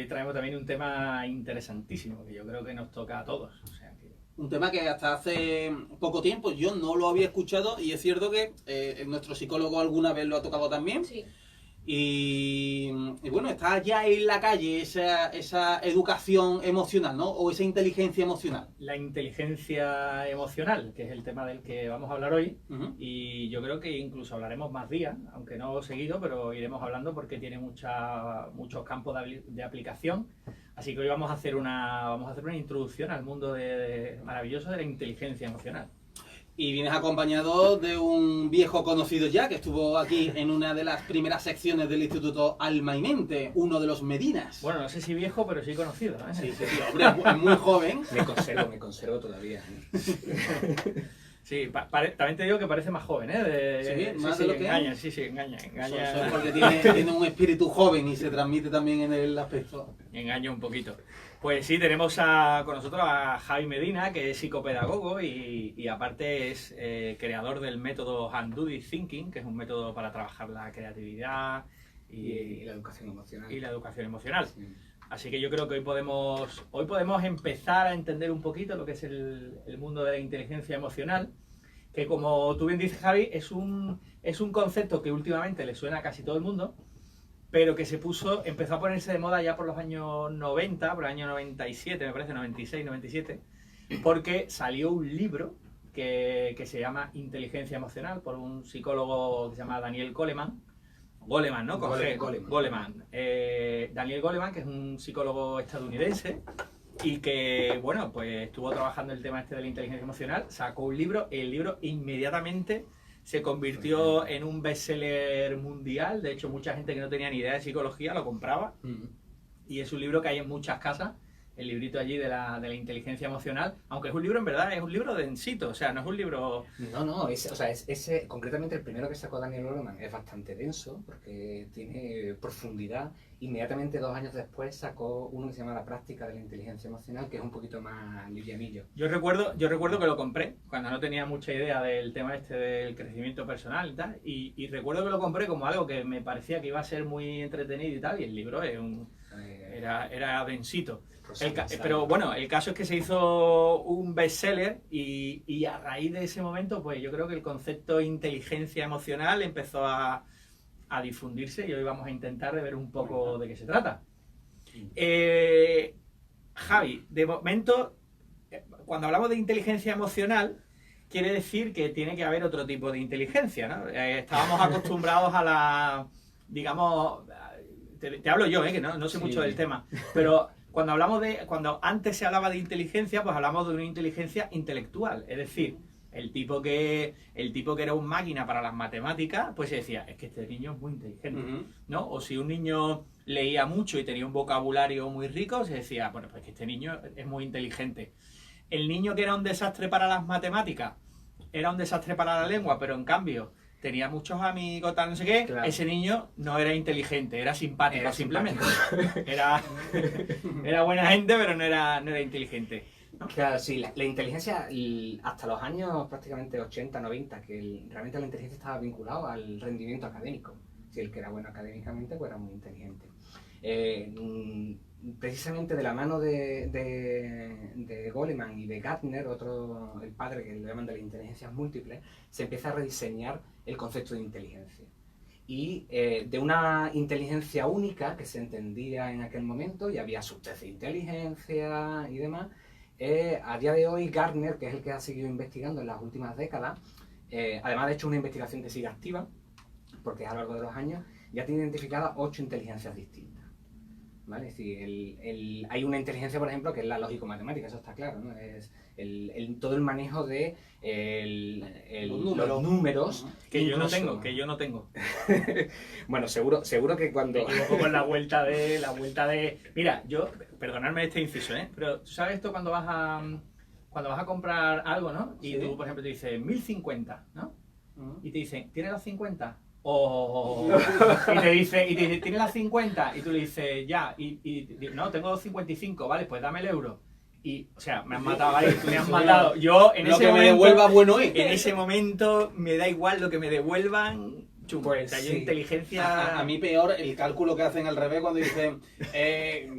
hoy traemos también un tema interesantísimo que yo creo que nos toca a todos. O sea, que... Un tema que hasta hace poco tiempo yo no lo había escuchado y es cierto que nuestro psicólogo alguna vez lo ha tocado también. Sí. Y bueno, está ya en la calle esa educación emocional, ¿no? O esa inteligencia emocional. La inteligencia emocional, que es el tema del que vamos a hablar hoy, Uh-huh. y yo creo que incluso hablaremos más días, aunque no seguido, pero iremos hablando porque tiene muchos campos de aplicación. Así que hoy vamos a hacer una introducción al mundo maravilloso de la inteligencia emocional. Y vienes acompañado de un viejo conocido ya, que estuvo aquí en una de las primeras secciones del Instituto Alma y Mente, uno de los Medinas. Bueno, no sé si viejo, pero sí conocido, ¿eh? Sí, hombre, es muy joven. Me conservo todavía. Sí, también te digo que parece más joven, ¿eh? Sí, más de lo que engaña, sí, engaña. Eso es porque tiene un espíritu joven y se transmite también en el aspecto. Engaña un poquito. Pues sí, tenemos con nosotros a Javi Medina, que es psicopedagogo y aparte es creador del método Handuddy Thinking, que es un método para trabajar la creatividad y la educación emocional. Y la educación emocional. Sí. Así que yo creo que hoy podemos empezar a entender un poquito lo que es el mundo de la inteligencia emocional, que como tú bien dices, Javi, es un concepto que últimamente le suena a casi todo el mundo, pero que empezó a ponerse de moda ya por los años 90, por el año 97, me parece, 96, 97, porque salió un libro que se llama Inteligencia Emocional por un psicólogo que se llama Daniel Goleman, ¿no? Goleman. Daniel Goleman, que es un psicólogo estadounidense y que, bueno, pues estuvo trabajando el tema este de la inteligencia emocional, sacó un libro, el libro inmediatamente se convirtió en un bestseller mundial. De hecho, mucha gente que no tenía ni idea de psicología lo compraba. Y es un libro que hay en muchas casas, el librito allí de la inteligencia emocional, aunque es un libro, en verdad, es un libro densito, o sea, no es un libro... No, concretamente el primero que sacó Daniel Goleman es bastante denso, porque tiene profundidad. Inmediatamente 2 años después sacó uno que se llama La práctica de la inteligencia emocional, que es un poquito más livianillo. Yo recuerdo que lo compré cuando no tenía mucha idea del tema este del crecimiento personal y tal, y recuerdo que lo compré como algo que me parecía que iba a ser muy entretenido y tal, y el libro era densito. Pero bueno, el caso es que se hizo un bestseller y a raíz de ese momento, pues yo creo que el concepto inteligencia emocional empezó a difundirse y hoy vamos a intentar de ver un poco de qué se trata. Javi, de momento, cuando hablamos de inteligencia emocional, quiere decir que tiene que haber otro tipo de inteligencia, ¿no? Estábamos acostumbrados a la, digamos, te hablo yo, que no sé mucho del tema, pero cuando antes se hablaba de inteligencia, pues hablamos de una inteligencia intelectual, es decir, el tipo que era un máquina para las matemáticas, pues se decía, es que este niño es muy inteligente, ¿no? O si un niño leía mucho y tenía un vocabulario muy rico, se decía, bueno, pues que este niño es muy inteligente. El niño que era un desastre para las matemáticas, era un desastre para la lengua, pero en cambio tenía muchos amigos, tal, no sé qué, claro. Ese niño no era inteligente, era simpático, simplemente. Era buena gente, pero no era inteligente, ¿no? Claro, sí, la inteligencia, hasta los años prácticamente 80, 90, que realmente la inteligencia estaba vinculada al rendimiento académico. Si el que era bueno académicamente, pues era muy inteligente. Precisamente de la mano de Goleman y de Gardner, el padre que le llaman de las inteligencias múltiples, se empieza a rediseñar el concepto de inteligencia. Y de una inteligencia única que se entendía en aquel momento, y había subtest de inteligencia y demás, a día de hoy Gardner, que es el que ha seguido investigando en las últimas décadas, además de hecho una investigación que sigue activa, porque a lo largo de los años ya tiene identificadas 8 inteligencias distintas. ¿Vale? Es decir, hay una inteligencia, por ejemplo, que es la lógico-matemática, eso está claro, ¿no? Es todo el manejo de los números. Que yo no tengo. Bueno, seguro que cuando... Me equivoco con la vuelta de... Mira, perdonadme este inciso, pero ¿tú sabes esto cuando vas a comprar algo, ¿no? Y tú, por ejemplo, te dices 1050, ¿no? Y te dicen, ¿tienes las 50? Y te dice, ¿tienes las 50? Y tú le dices, ya, no, tengo 55, vale, pues dame el euro. Y, o sea, me han matado ahí, me han matado. Yo, en ese momento, me devuelva bueno es. En ese momento, me da igual lo que me devuelvan. chungo. Pues O sea, yo sí. inteligencia... A mí peor el cálculo que hacen al revés cuando dicen,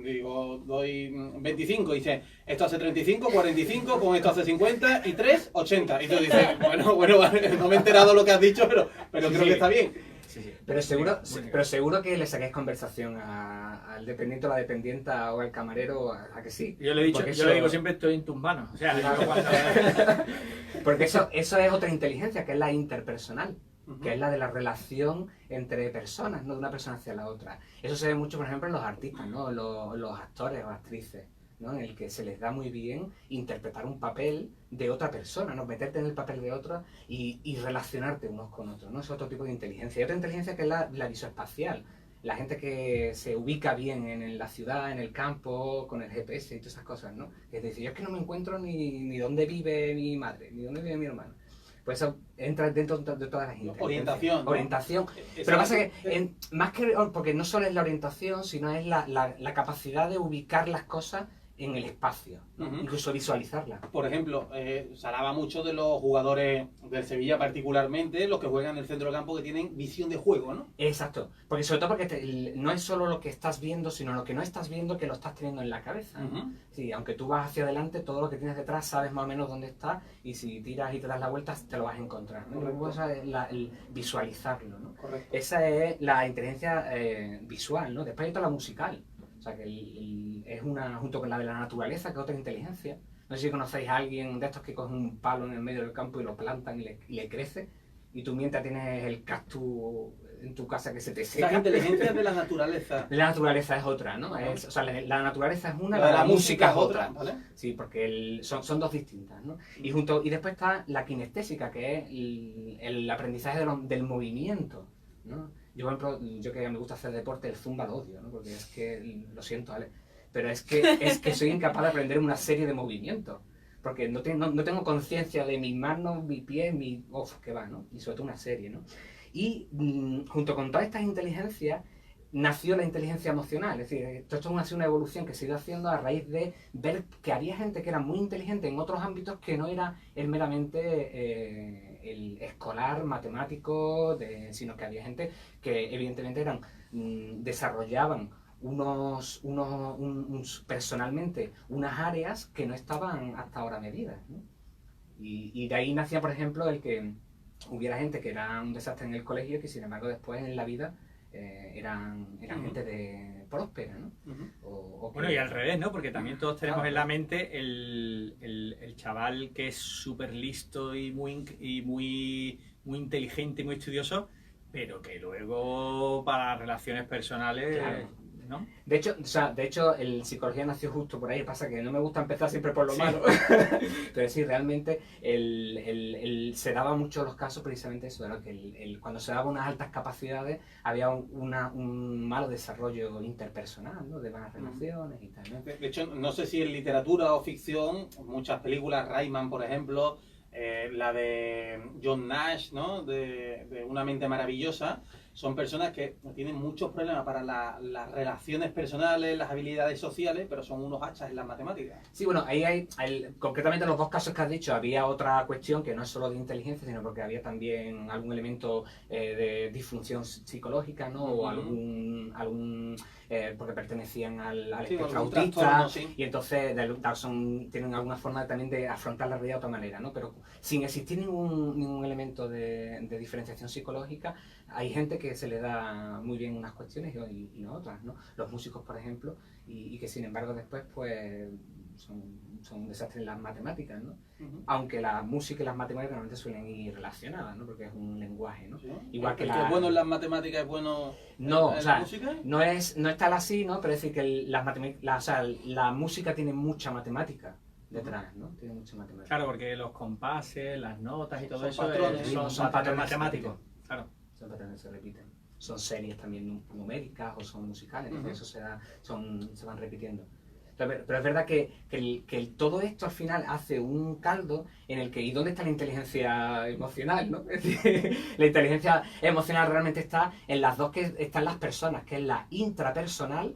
digo, doy 25, dice, esto hace 35, 45, con esto hace 50 y 3, 80. Y tú dices, bueno, vale, no me he enterado lo que has dicho, pero creo Sí. que está bien. Sí, sí. Pero seguro, Muy bien. pero seguro que le sacáis conversación al dependiente o la dependienta o al camarero, a que sí. Yo le he dicho, Porque yo le eso- digo siempre, estoy en tus manos. O sea, Claro. yo cuando- Porque eso es otra inteligencia, que es la interpersonal, Ujú. que es la de la relación entre personas, no de una persona hacia la otra. Eso se ve mucho, por ejemplo, en los artistas, ¿no? Los actores o actrices, ¿no? En el que se les da muy bien interpretar un papel de otra persona, ¿no? Meterte en el papel de otro y relacionarte unos con otros, ¿no? Es otro tipo de inteligencia. Y otra inteligencia que es la visoespacial. La gente que se ubica bien en la ciudad, en el campo, con el GPS y todas esas cosas, ¿no? Es decir, yo es que no me encuentro ni dónde vive mi madre, ni dónde vive mi hermano. Pues eso entra dentro de todas las inteligencias. Orientación, ¿no? Orientación. Pero pasa que, más que, porque no solo es la orientación, sino es la capacidad de ubicar las cosas en el espacio, Ujú. incluso visualizarlas. Por ejemplo, se hablaba mucho de los jugadores del Sevilla particularmente, los que juegan en el centro del campo que tienen visión de juego, ¿no? Exacto, porque sobre todo porque no es solo lo que estás viendo, sino lo que no estás viendo que lo estás teniendo en la cabeza. ¿no? Ujú. Sí, aunque tú vas hacia adelante, todo lo que tienes detrás sabes más o menos dónde está y si tiras y te das la vuelta te lo vas a encontrar. ¿no? Correcto. Luego esa es el visualizarlo. ¿no? Correcto. Esa es la inteligencia visual, ¿no? Después hay toda la musical. O sea, que es una, junto con la de la naturaleza, que es otra inteligencia. No sé si conocéis a alguien de estos que coge un palo en el medio del campo y lo plantan y le crece. Y tú mientras tienes el cactus en tu casa que se te Las seca. inteligencias de la naturaleza. La naturaleza es otra, ¿no? O sea, la naturaleza es una, La de la música es otra. ¿vale? Sí, porque son dos distintas, ¿no? Y después está la kinestésica, que es el aprendizaje del movimiento, ¿no? Yo, por ejemplo, yo que me gusta hacer deporte, el zumba lo odio, ¿no? Porque es que, lo siento, Ale, pero es que soy incapaz de aprender una serie de movimientos. Porque no tengo conciencia de mis manos, mi pie, mi... Uf, que va, ¿no? Y sobre todo una serie, ¿no? Y junto con todas estas inteligencias nació la inteligencia emocional. Es decir, todo esto ha sido una evolución que se ha ido haciendo a raíz de ver que había gente que era muy inteligente en otros ámbitos que no era el meramente el escolar, matemático, sino que había gente que evidentemente desarrollaban personalmente unas áreas que no estaban hasta ahora medidas, ¿no? Y de ahí nacía, por ejemplo, el que hubiera gente que era un desastre en el colegio que sin embargo después en la vida eran gente próspera, ¿no? O que- Bueno, y al revés, ¿no? Porque también todos tenemos Claro. en la mente el chaval que es súper listo y muy inteligente y muy estudioso, pero que luego para relaciones personales, Claro. ¿no? De hecho, el psicología nació justo por ahí. Pasa que no me gusta empezar siempre por lo Sí. malo. Pero sí, realmente se daba mucho los casos precisamente eso, ¿no? Que cuando se daban unas altas capacidades había un malo desarrollo interpersonal, ¿no? De malas relaciones y tal, ¿no? De hecho, no sé si en literatura o ficción, muchas películas, Rayman, por ejemplo, la de John Nash, ¿no? De Una mente maravillosa, son personas que tienen muchos problemas para las relaciones personales, las habilidades sociales, pero son unos hachas en las matemáticas. Sí, bueno, ahí concretamente en los dos casos que has dicho, había otra cuestión que no es solo de inteligencia, sino porque había también algún elemento de disfunción psicológica, ¿no? O algún porque pertenecían al Sí, espectro algún autista, trastorno, sí. y entonces tienen alguna forma también de afrontar la realidad de otra manera, ¿no? Pero sin existir ningún elemento de diferenciación psicológica, hay gente que se le da muy bien unas cuestiones y no otras, ¿no? Los músicos, por ejemplo, y que sin embargo después pues son un desastre en las matemáticas, ¿no? Aunque la música y las matemáticas normalmente suelen ir relacionadas, ¿no? Porque es un lenguaje, ¿no? ¿Sí? Igual que ¿El que es bueno en las matemáticas es bueno No, en o sea, la música? no es tal así, ¿no? Pero es decir que la música tiene mucha matemática detrás, ¿no? Tiene mucha matemática. Claro, porque los compases, las notas y todo Son eso patrones, son son patrones patrones matemáticos. Claro. Son patrones que se repiten. Son series también numéricas o son musicales, entonces eso se van repitiendo. Pero es verdad que todo esto al final hace un caldo en el que, ¿y dónde está la inteligencia emocional? ¿No? Es decir, la inteligencia emocional realmente está en las dos que están las personas, que es la intrapersonal,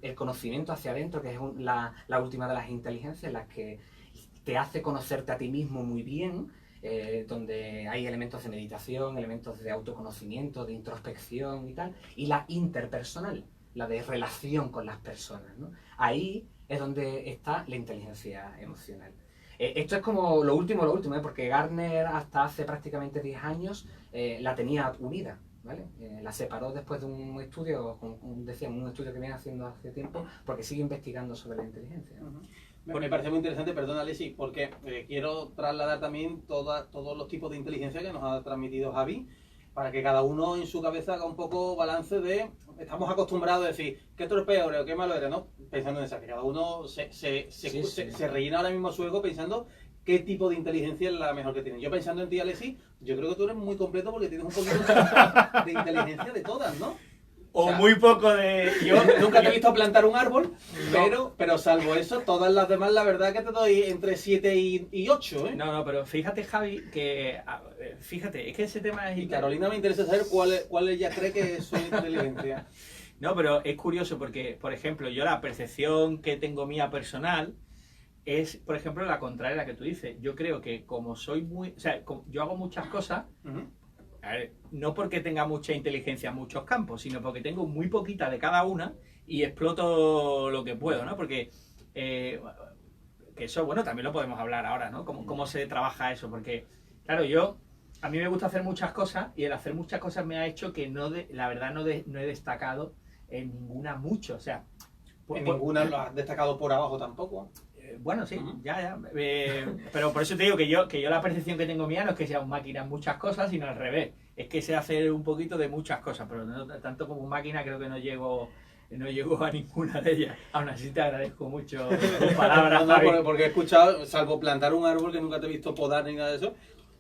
el conocimiento hacia adentro, que es la última de las inteligencias, la que te hace conocerte a ti mismo muy bien, donde hay elementos de meditación, elementos de autoconocimiento, de introspección y tal, y la interpersonal, la de relación con las personas, ¿no? Ahí es donde está la inteligencia emocional. Esto es como lo último, porque Gardner hasta hace prácticamente 10 años la tenía unida, ¿vale? La separó después de un estudio, decían, un estudio que viene haciendo hace tiempo, porque sigue investigando sobre la inteligencia, ¿no? Me parece muy interesante, perdona Alexis, porque quiero trasladar también todos los tipos de inteligencia que nos ha transmitido Javi, para que cada uno en su cabeza haga un poco balance de... Estamos acostumbrados a decir, qué torpe eres o qué malo eres, ¿no? Pensando en esa, que cada uno se rellena ahora mismo su ego pensando qué tipo de inteligencia es la mejor que tiene. Yo pensando en ti, Alexis, yo creo que tú eres muy completo porque tienes un poquito de inteligencia de todas, ¿no? O sea, muy poco de... Yo nunca te he visto plantar un árbol, pero salvo eso, todas las demás, la verdad que te doy entre 7 y 8, ¿eh? No, pero fíjate, Javi, que... Fíjate, es que ese tema es... Y Carolina, me interesa saber cuál ella cree que es su inteligencia. No, pero es curioso porque, por ejemplo, yo la percepción que tengo mía personal es, por ejemplo, la contraria a la que tú dices. Yo creo que como soy muy... O sea, yo hago muchas cosas... A ver, no porque tenga mucha inteligencia en muchos campos, sino porque tengo muy poquita de cada una y exploto lo que puedo, ¿no? Porque que eso, bueno, también lo podemos hablar ahora, ¿no? Cómo se trabaja eso, porque, claro, a mí me gusta hacer muchas cosas y el hacer muchas cosas me ha hecho que la verdad no he destacado en ninguna mucho, o sea... En ninguna lo has destacado por abajo tampoco. Bueno, sí, ya. Pero por eso te digo que yo la percepción que tengo mía no es que sea un máquina en muchas cosas, sino al revés. Es que sé hacer un poquito de muchas cosas, pero no tanto como un máquina creo que no llego a ninguna de ellas. Aún así te agradezco mucho tus palabras, Javi. Porque he escuchado, salvo plantar un árbol que nunca te he visto podar ni nada de eso.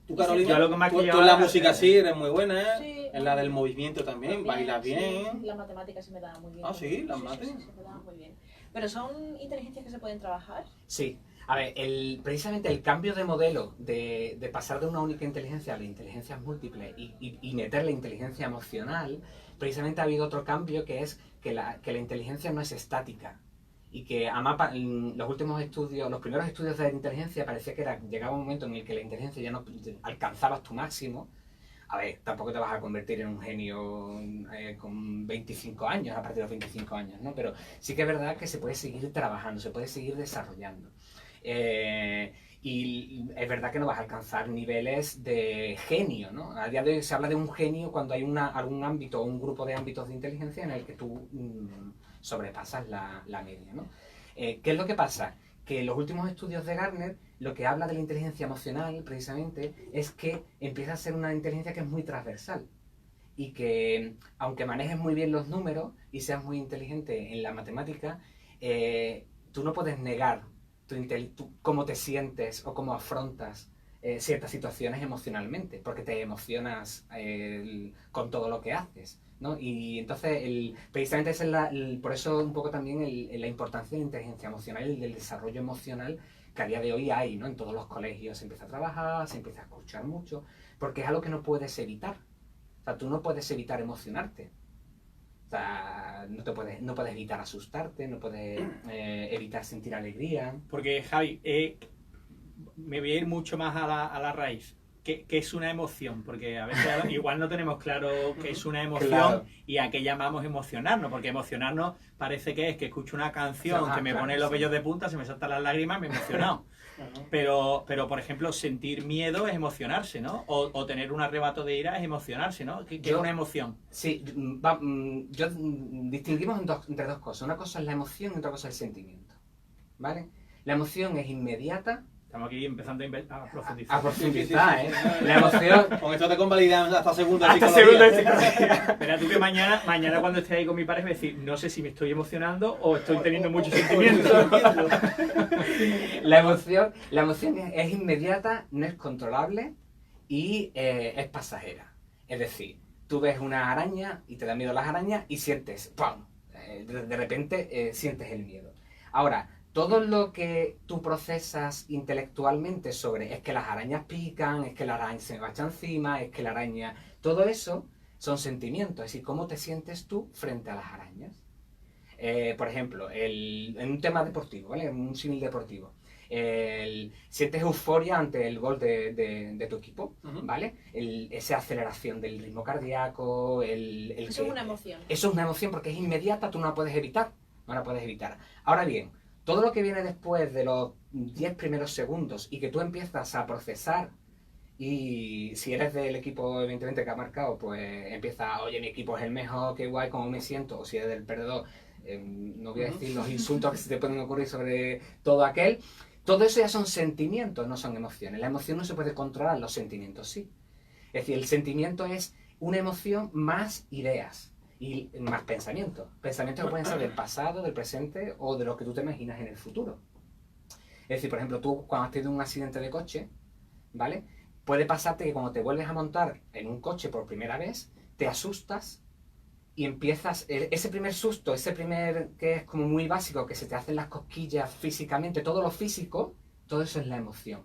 Tú, Carolina, tú en la música sí eres muy buena, ¿eh? Sí, en la del movimiento también, bailas bien. Sí, la matemática se me da muy bien. Ah, sí, las mates. Sí, se me da muy bien. ¿Pero son inteligencias que se pueden trabajar? Sí. A ver, precisamente el cambio de modelo de pasar de una única inteligencia a la inteligencia múltiple y meter la inteligencia emocional, precisamente ha habido otro cambio que es que la inteligencia no es estática. Y que los últimos estudios, los primeros estudios de la inteligencia parecía que llegaba un momento en el que la inteligencia ya no alcanzabas tu máximo. A ver, tampoco te vas a convertir en un genio con 25 años, a partir de los 25 años, ¿no? Pero sí que es verdad que se puede seguir trabajando, se puede seguir desarrollando. Y es verdad que no vas a alcanzar niveles de genio, ¿no? A día de hoy se habla de un genio cuando hay algún ámbito o un grupo de ámbitos de inteligencia en el que tú sobrepasas la media, ¿no? ¿Qué es lo que pasa? Que los últimos estudios de Gardner, lo que habla de la inteligencia emocional, precisamente, es que empieza a ser una inteligencia que es muy transversal. Y que, aunque manejes muy bien los números y seas muy inteligente en la matemática, tú no puedes negar cómo te sientes o cómo afrontas ciertas situaciones emocionalmente, porque te emocionas con todo lo que haces, ¿no? Y entonces, precisamente por eso un poco también la importancia de la inteligencia emocional y del desarrollo emocional que a día de hoy hay, ¿no? En todos los colegios se empieza a trabajar, se empieza a escuchar mucho, porque es algo que no puedes evitar. O sea, tú no puedes evitar emocionarte. O sea, no puedes evitar asustarte, no puedes evitar sentir alegría. Porque, Javi, me voy a ir mucho más a la raíz. ¿Qué es una emoción? Porque a veces igual no tenemos claro qué es una emoción, claro, y a qué llamamos emocionarnos. Porque emocionarnos parece que es que escucho una canción que me pone los vellos de punta, se me saltan las lágrimas, me he emocionado. Pero, por ejemplo, sentir miedo es emocionarse, ¿no? O tener un arrebato de ira es emocionarse, ¿no? ¿Qué es una emoción? Sí, distinguimos entre dos cosas. Una cosa es la emoción y otra cosa es el sentimiento, ¿vale? La emoción es inmediata. Estamos aquí empezando a profundizar. A profundizar, ¿eh? La emoción... Con esto te convalidamos hasta segundo de psicología. Espera tú que mañana cuando esté ahí con mi padre me decir, no sé si me estoy emocionando o estoy teniendo mucho sentimiento. La emoción es inmediata, no es controlable y es pasajera. Es decir, tú ves una araña y te da miedo las arañas y sientes, ¡pum! De repente sientes el miedo. Ahora, todo lo que tú procesas intelectualmente sobre es que las arañas pican, es que la araña se me va a echar encima, es que la araña... Todo eso son sentimientos, es decir, cómo te sientes tú frente a las arañas. Por ejemplo, en un tema deportivo, ¿vale? En un símil deportivo. Sientes euforia ante el gol de tu equipo, Ujú. ¿vale? Esa aceleración del ritmo cardíaco, Eso es una emoción. Eso es una emoción porque es inmediata, tú no la puedes evitar. No la puedes evitar. Ahora bien, todo lo que viene después de los 10 primeros segundos y que tú empiezas a procesar, y si eres del equipo evidentemente que ha marcado, pues empieza, oye, mi equipo es el mejor, qué guay, cómo me siento. O si eres del perdedor, no voy a decir los insultos que se te pueden ocurrir sobre todo aquel. Todo eso ya son sentimientos, no son emociones. La emoción no se puede controlar, los sentimientos sí. Es decir, el sentimiento es una emoción más ideas y más pensamientos. Pensamientos que pueden ser del pasado, del presente o de lo que tú te imaginas en el futuro. Es decir, por ejemplo, tú cuando has tenido un accidente de coche, ¿vale? Puede pasarte que cuando te vuelves a montar en un coche por primera vez, te asustas y empiezas, ese primer susto, ese primer que es como muy básico, que se te hacen las cosquillas físicamente, todo lo físico, todo eso es la emoción.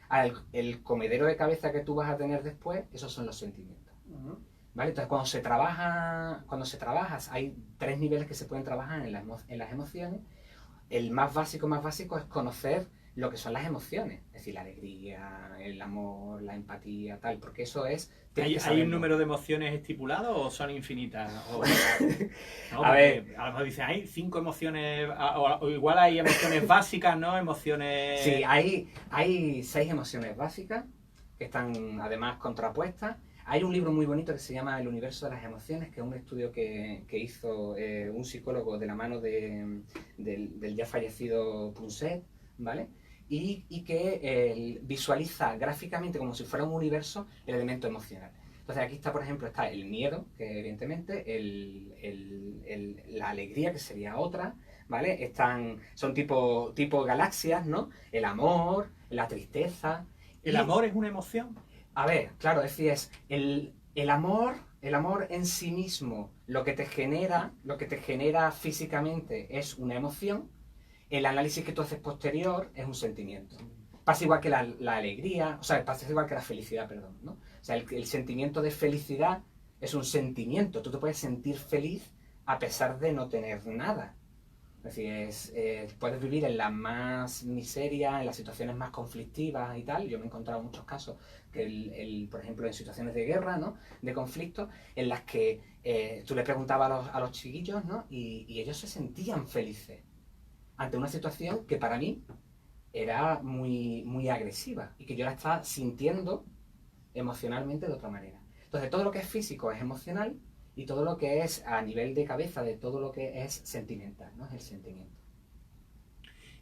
Ahora, el comedero de cabeza que tú vas a tener después, esos son los sentimientos. Ujú. ¿Vale? Entonces, cuando se trabaja, hay 3 niveles que se pueden trabajar en las emociones. El más básico es conocer lo que son las emociones, es decir, la alegría, el amor, la empatía, tal, porque eso es... tienes que ¿Hay un saberlo. número de emociones estipulado o son infinitas? No, A ver. porque a lo mejor dicen, hay 5 emociones, o igual hay emociones básicas, ¿no? Emociones... Sí, hay 6 emociones básicas que están además contrapuestas. Hay un libro muy bonito que se llama El universo de las emociones, que es un estudio que hizo un psicólogo de la mano del ya fallecido Punset, ¿vale? Y que visualiza gráficamente como si fuera un universo el elemento emocional. Entonces aquí está, por ejemplo, está el miedo, que evidentemente, la alegría, que sería otra, ¿vale? Son tipo galaxias, ¿no? El amor, la tristeza. ¿El amor es una emoción? A ver, claro, es decir, el amor en sí mismo, lo que te genera físicamente es una emoción. El análisis que tú haces posterior es un sentimiento. Pasa igual que la alegría, o sea, pasa igual que la felicidad, perdón, ¿no? O sea, el sentimiento de felicidad es un sentimiento. Tú te puedes sentir feliz a pesar de no tener nada. Es decir, puedes vivir en la más miseria, en las situaciones más conflictivas y tal. Yo me he encontrado muchos casos, por ejemplo, en situaciones de guerra, ¿no? De conflicto, en las que tú le preguntabas a los chiquillos, ¿no? Y ellos se sentían felices ante una situación que para mí era muy, muy agresiva y que yo la estaba sintiendo emocionalmente de otra manera. Entonces, todo lo que es físico es emocional y todo lo que es a nivel de cabeza, de todo lo que es sentimental, ¿no? Es el sentimiento.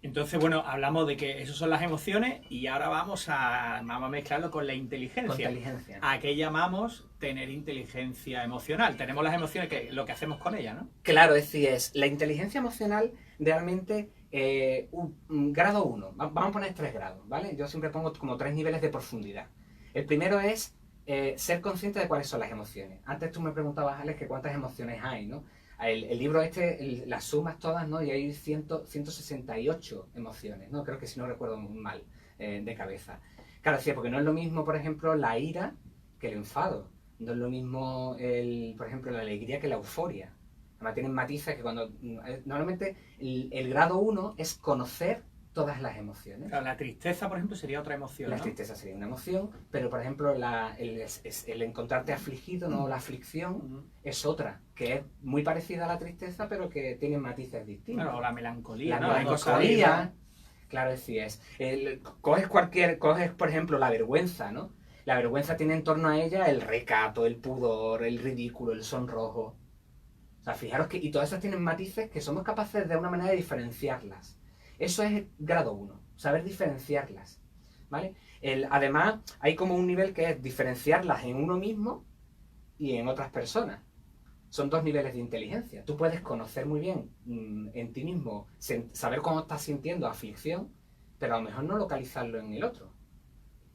Entonces, bueno, hablamos de que esas son las emociones y ahora vamos a mezclarlo con la inteligencia. Con inteligencia. ¿A qué llamamos tener inteligencia emocional? Tenemos las emociones, que lo que hacemos con ellas, ¿no? Claro, es decir, la inteligencia emocional realmente un grado 1. Vamos a poner 3 grados, ¿vale? Yo siempre pongo como 3 niveles de profundidad. El primero es ser consciente de cuáles son las emociones. Antes tú me preguntabas, Alex, que cuántas emociones hay, ¿no? El libro las sumas todas, ¿no? Y hay 168 emociones, ¿no? Creo que si no recuerdo mal de cabeza. Claro, sí, porque no es lo mismo, por ejemplo, la ira que el enfado. No es lo mismo, por ejemplo, la alegría que la euforia. Además tienen matices que cuando... Normalmente el grado 1 es conocer todas las emociones. Claro, la tristeza, por ejemplo, sería otra emoción, La ¿no? tristeza sería una emoción, pero por ejemplo el encontrarte afligido, ¿no? La aflicción es otra, que es muy parecida a la tristeza, pero que tiene matices distintos. Claro, o la melancolía, La ¿no? Hay cosas ahí, melancolía, ¿no? claro, sí es. Coges por ejemplo la vergüenza, ¿no? La vergüenza tiene en torno a ella el recato, el pudor, el ridículo, el sonrojo. O sea, fijaros y todas esas tienen matices que somos capaces de una manera de diferenciarlas. Eso es el grado 1, saber diferenciarlas, ¿vale? Además, hay como un nivel que es diferenciarlas en uno mismo y en otras personas. Son 2 niveles de inteligencia. Tú puedes conocer muy bien en ti mismo, saber cómo estás sintiendo aflicción, pero a lo mejor no localizarlo en el otro.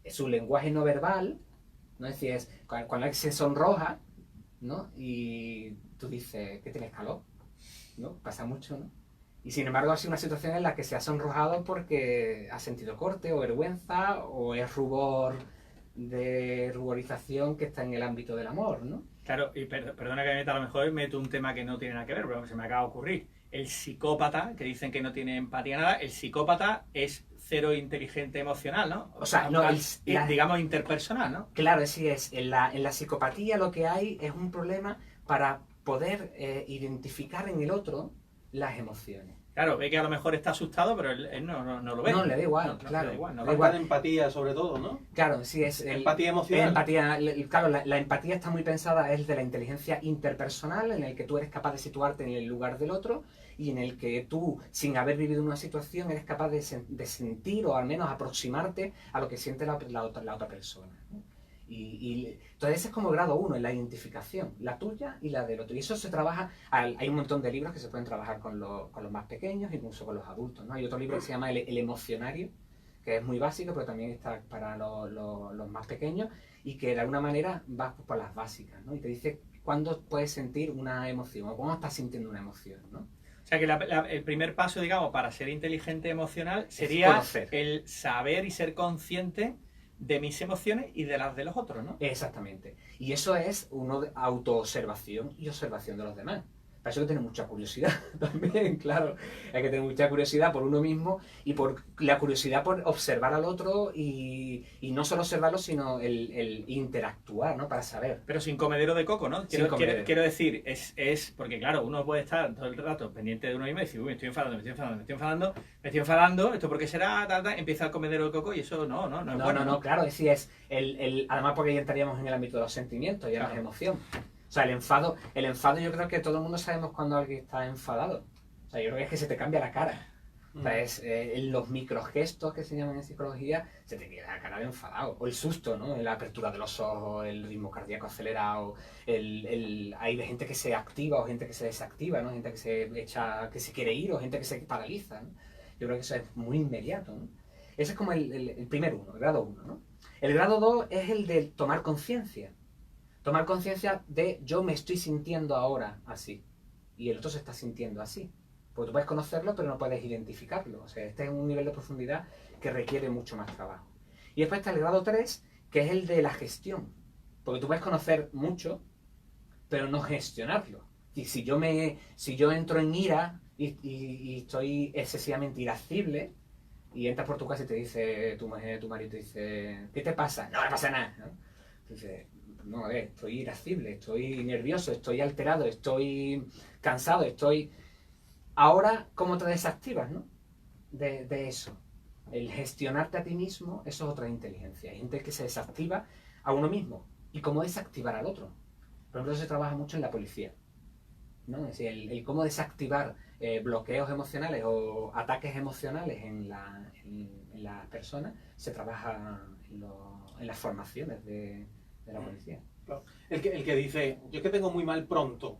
Su lenguaje no verbal, ¿no? Es decir, cuando él se sonroja, ¿no? Y tú dices que tienes calor, ¿no? Pasa mucho, ¿no? Y sin embargo ha sido una situación en la que se ha sonrojado porque ha sentido corte o vergüenza o es ruborización que está en el ámbito del amor, ¿no? Claro, y perdona que me meta, a lo mejor meto un tema que no tiene nada que ver, pero se me acaba de ocurrir. El psicópata, que dicen que no tiene empatía nada, el psicópata es cero inteligente emocional, ¿no? O sea, no, digamos interpersonal, ¿no? Claro, sí es. En la psicopatía lo que hay es un problema para poder identificar en el otro las emociones. Claro, ve que a lo mejor está asustado, pero él no lo ve. No, le da igual, No, claro. le da igual, no Le da le Falta da de igual. empatía sobre todo, ¿no? Claro, sí es. Empatía emocional. Claro, la empatía está muy pensada, es de la inteligencia interpersonal, en el que tú eres capaz de situarte en el lugar del otro y en el que tú, sin haber vivido una situación, eres capaz de sentir o al menos aproximarte a lo que siente la otra persona, ¿no? Entonces ese es como grado 1, en la identificación, la tuya y la del otro. Y eso se trabaja, hay un montón de libros que se pueden trabajar con los más pequeños, incluso con los adultos, ¿no? Hay otro libro que se llama El emocionario, que es muy básico, pero también está para los más pequeños y que de alguna manera va por las básicas, ¿no? Y te dice cuándo puedes sentir una emoción o cómo estás sintiendo una emoción, ¿no? O sea que el primer paso, digamos, para ser inteligente emocional sería conocer. el saber y ser consciente de mis emociones y de las de los otros, ¿no? Exactamente. Y eso es uno de autoobservación y observación de los demás. Para eso hay que tener mucha curiosidad también, claro. Hay que tener mucha curiosidad por uno mismo y por la curiosidad por observar al otro y no solo observarlo, sino el interactuar, ¿no? Para saber. Pero sin comedero de coco, ¿no? Sin comedero. Quiero decir, es porque claro, uno puede estar todo el rato pendiente de uno mismo y decir, uy, me estoy enfadando, me estoy enfadando, ¿esto por qué será? Empieza el comedero de coco y eso no es bueno. No, claro, es decir, además porque ya entraríamos en el ámbito de los sentimientos, ya no es Claro. emoción. O sea, el enfado yo creo que todo el mundo sabemos cuando alguien está enfadado. O sea, yo creo que es que se te cambia la cara. O sea, es en los microgestos que se llaman en psicología, se te queda la cara de enfadado. O el susto, ¿no? La apertura de los ojos, el ritmo cardíaco acelerado, hay gente que se activa o gente que se desactiva, ¿no? Gente que se quiere ir o gente que se paraliza, ¿no? Yo creo que eso es muy inmediato, ¿no? Ese es como el primer uno, el grado 1, ¿no? El grado 2 es el de tomar conciencia. Tomar conciencia de yo me estoy sintiendo ahora así y el otro se está sintiendo así. Porque tú puedes conocerlo pero no puedes identificarlo. O sea, este es un nivel de profundidad que requiere mucho más trabajo. Y después está el grado 3, que es el de la gestión. Porque tú puedes conocer mucho pero no gestionarlo. Y si yo entro en ira y estoy excesivamente irascible y entras por tu casa y te dice tu marido te dice, ¿qué te pasa? No me pasa nada, ¿no? Entonces, no, a ver, estoy irascible, estoy nervioso, estoy alterado, estoy cansado, Ahora, ¿cómo te desactivas, no? De eso. El gestionarte a ti mismo, eso es otra inteligencia. Hay gente que se desactiva a uno mismo. ¿Y cómo desactivar al otro? Por ejemplo, eso se trabaja mucho en la policía, ¿no? Es decir, el cómo desactivar bloqueos emocionales o ataques emocionales en las personas se trabaja en las formaciones de la policía. Claro. El que dice, yo es que tengo muy mal pronto,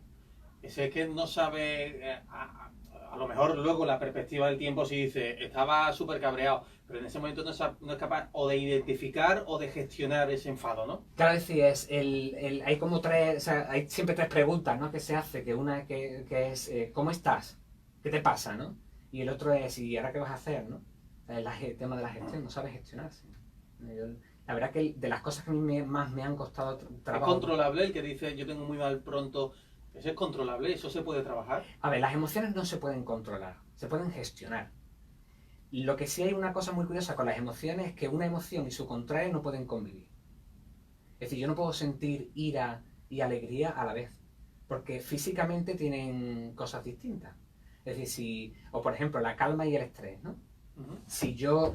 ese es que no sabe, a lo mejor luego la perspectiva del tiempo sí dice, estaba súper cabreado, pero en ese momento no es capaz o de identificar o de gestionar ese enfado, ¿no? Claro, es decir, hay como tres, o sea, hay siempre tres preguntas, ¿no? Que se hace, que una que es, ¿cómo estás? ¿Qué te pasa, no? Y el otro es, ¿y ahora qué vas a hacer, no? El tema de la gestión, no sabes gestionarse. La verdad que de las cosas que a mí más me han costado trabajo... ¿Es controlable el que dice, yo tengo muy mal pronto? ¿Eso es controlable? ¿Eso se puede trabajar? A ver, las emociones no se pueden controlar, se pueden gestionar. Lo que sí hay una cosa muy curiosa con las emociones es que una emoción y su contrario no pueden convivir. Es decir, yo no puedo sentir ira y alegría a la vez, porque físicamente tienen cosas distintas. Es decir, o por ejemplo, la calma y el estrés, ¿no? Si yo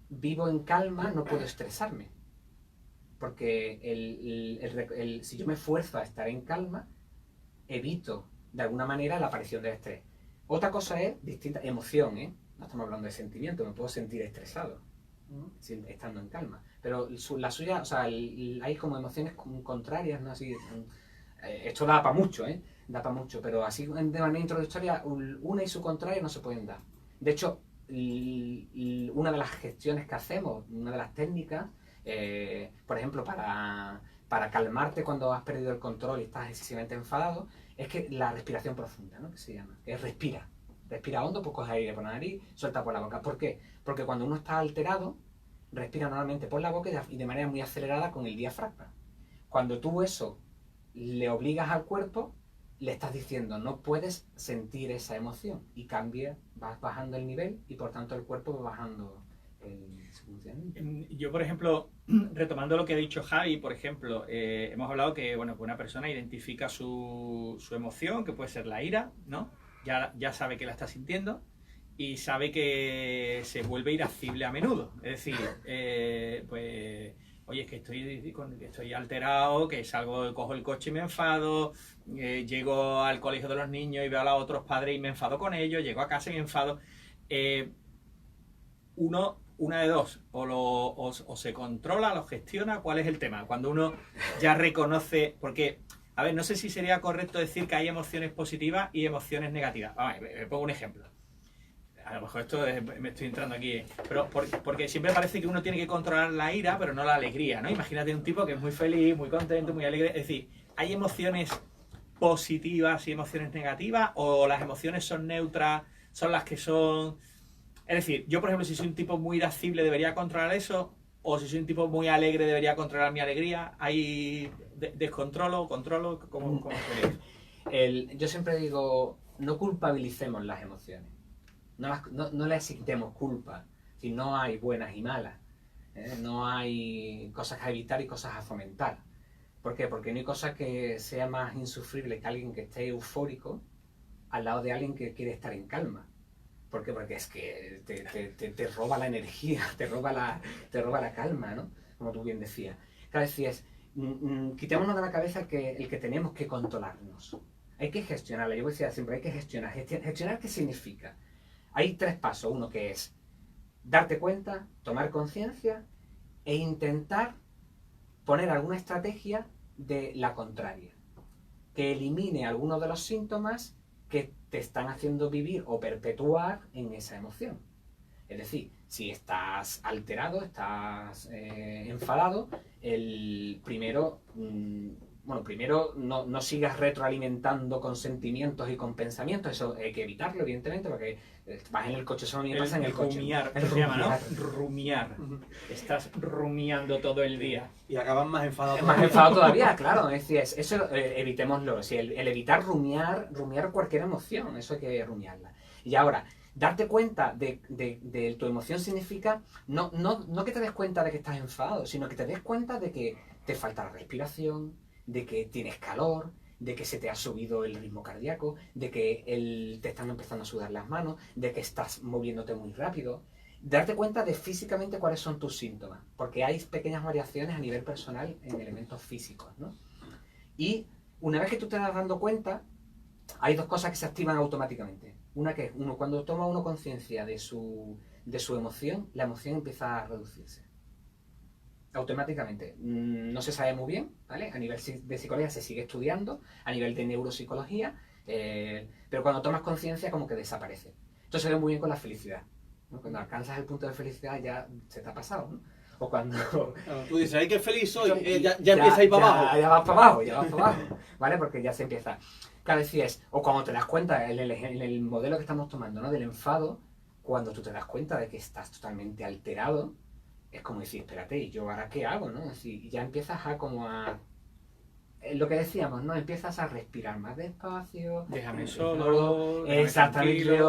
vivo en calma, no puedo estresarme. Porque si yo me esfuerzo a estar en calma, evito de alguna manera la aparición del estrés. Otra cosa es distinta emoción, ¿eh? No estamos hablando de sentimiento, me puedo sentir estresado estando en calma. Pero la suya, o sea, hay como emociones contrarias, ¿no? Así, esto da para mucho, ¿eh? Da para mucho, pero así de manera introductoria, una y su contraria no se pueden dar. De hecho, una de las gestiones que hacemos, una de las técnicas, por ejemplo, para calmarte cuando has perdido el control y estás excesivamente enfadado, es que la respiración profunda, ¿no? Que se llama, que es respira hondo, pues coge aire por la nariz, suelta por la boca. ¿Por qué? Porque cuando uno está alterado, respira normalmente por la boca y de manera muy acelerada con el diafragma. Cuando tú eso le obligas al cuerpo, le estás diciendo, no puedes sentir esa emoción, y cambia, vas bajando el nivel y por tanto el cuerpo va bajando su funcionamiento. Yo, por ejemplo, retomando lo que ha dicho Javi, por ejemplo, hemos hablado que, bueno, que una persona identifica su emoción, que puede ser la ira, ¿no? Ya sabe que la está sintiendo y sabe que se vuelve irascible a menudo. Es decir, pues, oye, es que estoy alterado, que salgo, cojo el coche y me enfado, llego al colegio de los niños y veo a los otros padres y me enfado con ellos, llego a casa y me enfado. Una de dos, o se controla, lo gestiona. ¿Cuál es el tema? Cuando uno ya reconoce, porque, a ver, no sé si sería correcto decir que hay emociones positivas y emociones negativas. Vamos, me pongo un ejemplo. A lo mejor me estoy entrando aquí, pero porque siempre parece que uno tiene que controlar la ira, pero no la alegría, ¿no? Imagínate un tipo que es muy feliz, muy contento, muy alegre. Es decir, ¿hay emociones positivas y emociones negativas? ¿O las emociones son neutras, son las que son...? Es decir, yo, por ejemplo, si soy un tipo muy irascible, ¿debería controlar eso? ¿O si soy un tipo muy alegre, debería controlar mi alegría? ¿Hay descontrolo, controlo? ¿Cómo sería? Yo siempre digo, no culpabilicemos las emociones. No le asignemos culpa. Si no hay buenas y malas. No hay cosas a evitar y cosas a fomentar. ¿Por qué? Porque no hay cosa que sea más insufrible que alguien que esté eufórico al lado de alguien que quiere estar en calma. ¿Por qué? Porque es que te roba la energía, te roba la calma, ¿no? Como tú bien decías. Claro, decías, quitémonos de la cabeza el que tenemos que controlarnos. Hay que gestionarla. Yo decía siempre, hay que gestionar. ¿Gestionar qué significa? Hay 3 pasos. Uno que es darte cuenta, tomar conciencia e intentar poner alguna estrategia de la contraria. Que elimine algunos de los síntomas que te están haciendo vivir o perpetuar en esa emoción. Es decir, si estás alterado, estás enfadado, primero no sigas retroalimentando con sentimientos y con pensamientos. Eso hay que evitarlo, evidentemente, porque vas en el coche solo y pasa en el coche. Rumiar, se llama, ¿no? Rumiar. Estás rumiando todo el día. Y acabas más enfadado todavía. Más enfadado todavía, claro. Es decir, eso evitémoslo. Si el evitar rumiar cualquier emoción, eso hay que rumiarla. Y ahora, darte cuenta de tu emoción significa no que te des cuenta de que estás enfadado, sino que te des cuenta de que te falta la respiración, de que tienes calor, de que se te ha subido el ritmo cardíaco, de que te están empezando a sudar las manos, de que estás moviéndote muy rápido. Darte cuenta de físicamente cuáles son tus síntomas, porque hay pequeñas variaciones a nivel personal en elementos físicos, ¿no? Y una vez que tú te das dando cuenta, hay 2 cosas que se activan automáticamente. Una que es, cuando toma uno conciencia de su emoción, la emoción empieza a reducirse. Automáticamente. No se sabe muy bien, ¿vale? A nivel de psicología se sigue estudiando, a nivel de neuropsicología, pero cuando tomas conciencia como que desaparece. Esto se ve muy bien con la felicidad, ¿no? Cuando alcanzas el punto de felicidad ya se te ha pasado, ¿no? O cuando... Tú dices, ¡ay, qué feliz soy! Ya empieza a ir para abajo. Ya vas para abajo, ¿vale? Porque ya se empieza... Claro, decías, o cuando te das cuenta, en el modelo que estamos tomando, ¿no? Del enfado, cuando tú te das cuenta de que estás totalmente alterado, es como decir, espérate, ¿y yo ahora qué hago, no? Es decir, ya empiezas lo que decíamos, ¿no? Empiezas a respirar más despacio. Déjame solo. Exactamente.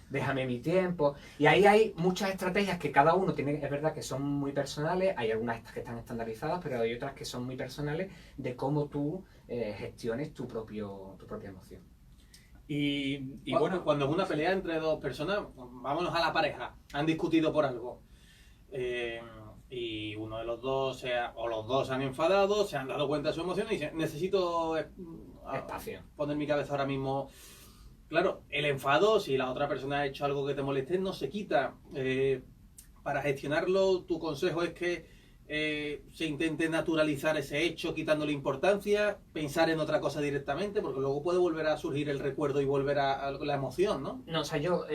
Déjame mi tiempo. Y ahí hay muchas estrategias que cada uno tiene, es verdad que son muy personales, hay algunas que están estandarizadas, pero hay otras que son muy personales de cómo tú gestiones tu propia emoción. Y bueno, cuando es una pelea entre 2 personas, vámonos a la pareja, han discutido por algo. Y uno de los dos, o los dos se han enfadado, se han dado cuenta de su emoción y dicen, necesito espacio. Poner mi cabeza ahora mismo. Claro, el enfado, si la otra persona ha hecho algo que te moleste, no se quita. Para gestionarlo, tu consejo es que se intente naturalizar ese hecho, quitándole importancia, pensar en otra cosa directamente, porque luego puede volver a surgir el recuerdo y volver a la emoción, ¿no? No, o sea, yo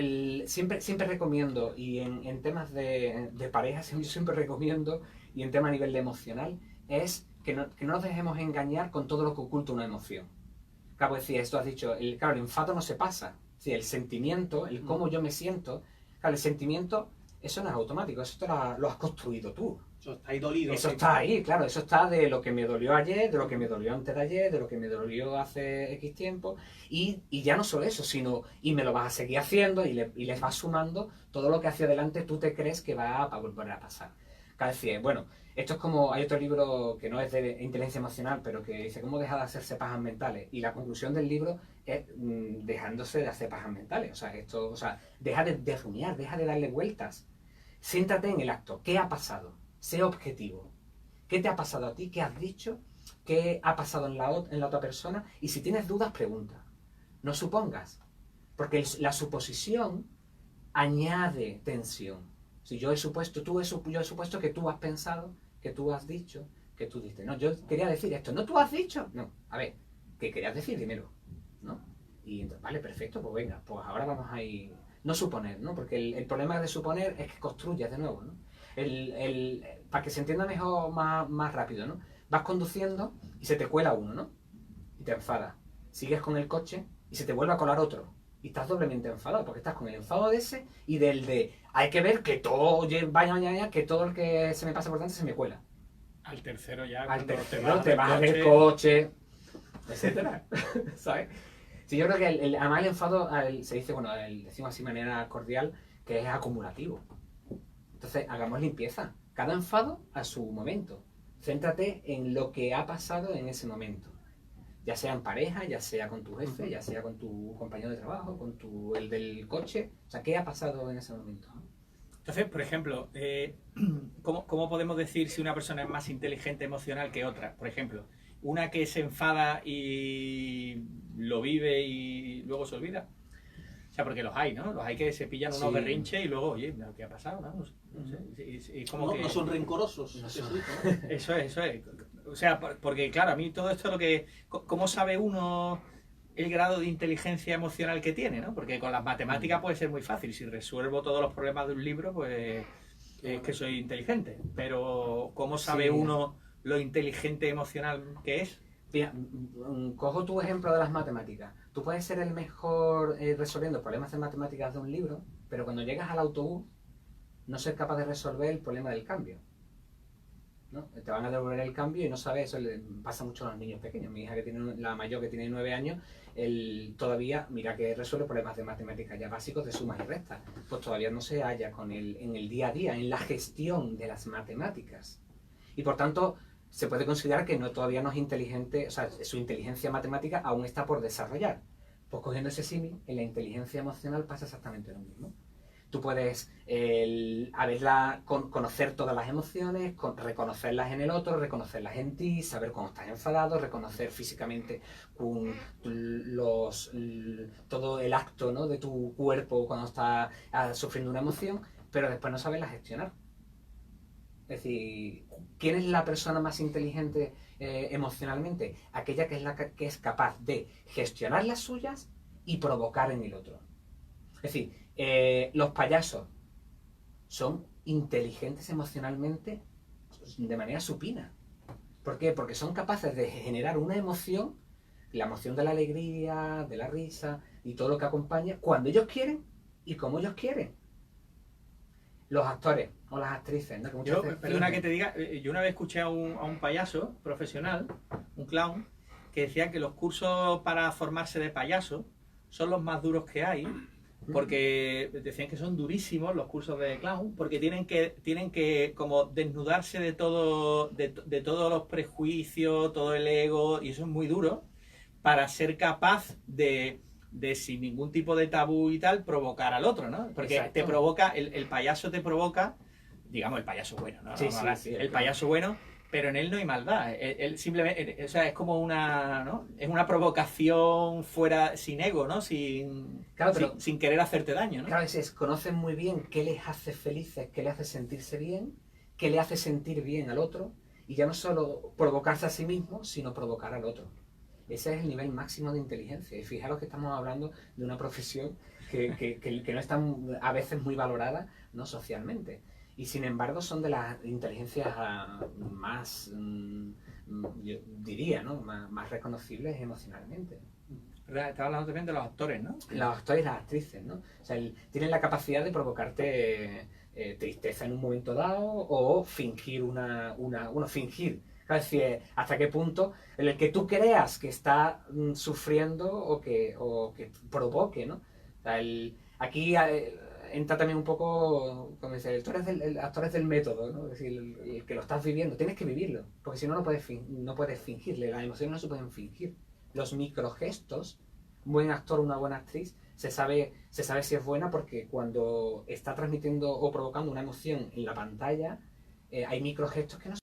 siempre recomiendo, y en temas de pareja, yo siempre recomiendo, y en tema a nivel de emocional, es que no nos dejemos engañar con todo lo que oculta una emoción. Claro, pues, esto has dicho, el enfado no se pasa. Sí, el sentimiento, el cómo yo me siento, claro, el sentimiento Eso no es automático, eso lo has construido tú. Eso está ahí dolido. Eso sí. está ahí, claro, eso está de lo que me dolió ayer, de lo que me dolió antes de ayer, de lo que me dolió hace X tiempo, y ya no solo eso, sino, y me lo vas a seguir haciendo, y les vas sumando todo lo que hacia adelante tú te crees que va a volver a pasar. Cada vez, bueno, esto es como, hay otro libro que no es de inteligencia emocional, pero que dice cómo dejar de hacerse pajas mentales, y la conclusión del libro es dejándose de hacer pajas mentales, o sea, deja de rumiar, deja de darle vueltas, siéntate en el acto, ¿qué ha pasado? Sé objetivo. ¿Qué te ha pasado a ti? ¿Qué has dicho? ¿Qué ha pasado en la otra persona? Y si tienes dudas, pregunta. No supongas. Porque la suposición añade tensión. Si yo he supuesto, yo he supuesto que tú has pensado, que tú has dicho, que tú dices. No, yo quería decir esto. ¿No tú has dicho? No. A ver, ¿qué querías decir? Dímelo. ¿No? Y entonces, vale, perfecto, pues venga, pues ahora vamos a ir. No suponer, ¿no? Porque el problema de suponer es que construyas de nuevo, ¿no? Para que se entienda mejor, más rápido, ¿no? Vas conduciendo y se te cuela uno, ¿no? Y te enfada. Sigues con el coche y se te vuelve a colar otro. Y estás doblemente enfadado, porque estás con el enfado de ese y del de hay que ver que todo vaya, que todo el que se me pasa por delante se me cuela. Al tercero ya. Al cuando tercero te vas del coche, etcétera. ¿Sabes? Sí, yo creo que además el enfado, se dice, bueno, decimos así de manera cordial, que es acumulativo. Entonces, hagamos limpieza. Cada enfado a su momento. Céntrate en lo que ha pasado en ese momento. Ya sea en pareja, ya sea con tu jefe, ya sea con tu compañero de trabajo, con el del coche. O sea, ¿qué ha pasado en ese momento? Entonces, por ejemplo, ¿cómo podemos decir si una persona es más inteligente emocional que otra? Por ejemplo, una que se enfada y lo vive y luego se olvida. O sea, porque los hay, ¿no? Los hay que se pillan unos berrinches y luego, oye, ¿qué ha pasado? No sé. Y como que... no son rencorosos. No son. Eso es. O sea, porque claro, a mí todo esto lo que... ¿Cómo sabe uno el grado de inteligencia emocional que tiene, ¿no? Porque con las matemáticas puede ser muy fácil. Si resuelvo todos los problemas de un libro, pues es que soy inteligente. Pero ¿cómo sabe uno lo inteligente emocional que es? Mira, cojo tu ejemplo de las matemáticas. Tú puedes ser el mejor resolviendo problemas de matemáticas de un libro, pero cuando llegas al autobús no ser capaz de resolver el problema del cambio, ¿no? Te van a devolver el cambio y no sabes, eso le pasa mucho a los niños pequeños. Mi hija, la mayor, que tiene 9 años, todavía, mira que resuelve problemas de matemáticas ya básicos de sumas y restas, pues todavía no se halla en el día a día, en la gestión de las matemáticas. Y por tanto, se puede considerar que todavía no es inteligente, o sea, su inteligencia matemática aún está por desarrollar. Pues cogiendo ese símil, en la inteligencia emocional pasa exactamente lo mismo. Tú puedes conocer todas las emociones, reconocerlas en el otro, reconocerlas en ti, saber cuando estás enfadado, reconocer físicamente todo el acto, ¿no?, de tu cuerpo cuando estás sufriendo una emoción, pero después no saberla gestionar. Es decir, ¿quién es la persona más inteligente emocionalmente? Aquella que es capaz de gestionar las suyas y provocar en el otro. Es decir, los payasos son inteligentes emocionalmente de manera supina. ¿Por qué? Porque son capaces de generar una emoción, la emoción de la alegría, de la risa y todo lo que acompaña, cuando ellos quieren y como ellos quieren. Los actores o las actrices, ¿no? Perdona que te diga, yo una vez escuché a un payaso profesional, un clown, que decía que los cursos para formarse de payaso son los más duros que hay, porque decían que son durísimos los cursos de clown, porque tienen que como desnudarse de todos los prejuicios, todo el ego, y eso es muy duro, para ser capaz de sin ningún tipo de tabú y tal, provocar al otro, ¿no? Porque Exacto. te provoca, el payaso te provoca, digamos, el payaso bueno, ¿no? Sí, El payaso bueno, pero en él no hay maldad. Él simplemente, o sea, es como una, ¿no? Es una provocación fuera, sin ego, ¿no? Sin querer hacerte daño, ¿no? Claro, conocen muy bien qué les hace felices, qué les hace sentirse bien, qué le hace sentir bien al otro, y ya no solo provocarse a sí mismo, sino provocar al otro. Ese es el nivel máximo de inteligencia. Y fijaros que estamos hablando de una profesión que no está a veces muy valorada, ¿no?, socialmente. Y sin embargo son de las inteligencias más, yo diría, ¿no?, más reconocibles emocionalmente. Estaba hablando también de los actores, ¿no? Los actores y las actrices, ¿no? O sea, tienen la capacidad de provocarte tristeza en un momento dado o fingir fingir. Es decir, hasta qué punto en el que tú creas que está sufriendo o que provoque, ¿no? O sea, aquí entra también un poco, como dice, el actor es del método, ¿no? Es decir, el que lo estás viviendo, tienes que vivirlo, porque si no, no puedes fingirle, las emociones no se pueden fingir. Los microgestos, un buen actor, una buena actriz, se sabe si es buena porque cuando está transmitiendo o provocando una emoción en la pantalla, hay microgestos que no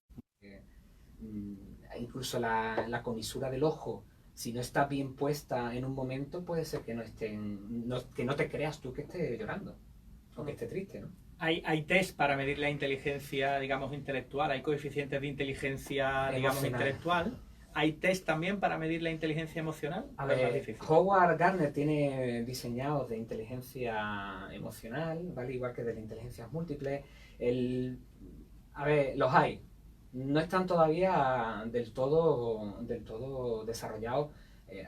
incluso la comisura del ojo, si no está bien puesta en un momento, puede ser que que no te creas tú que esté llorando o que esté triste, ¿no? Hay test para medir la inteligencia, digamos, intelectual, hay coeficientes de inteligencia, digamos, intelectual. ¿Hay test también para medir la inteligencia emocional? A ver, Howard Gardner tiene diseñados de inteligencia emocional, ¿vale? Igual que de la inteligencia múltiple. A ver, los hay. No están todavía del todo desarrollados.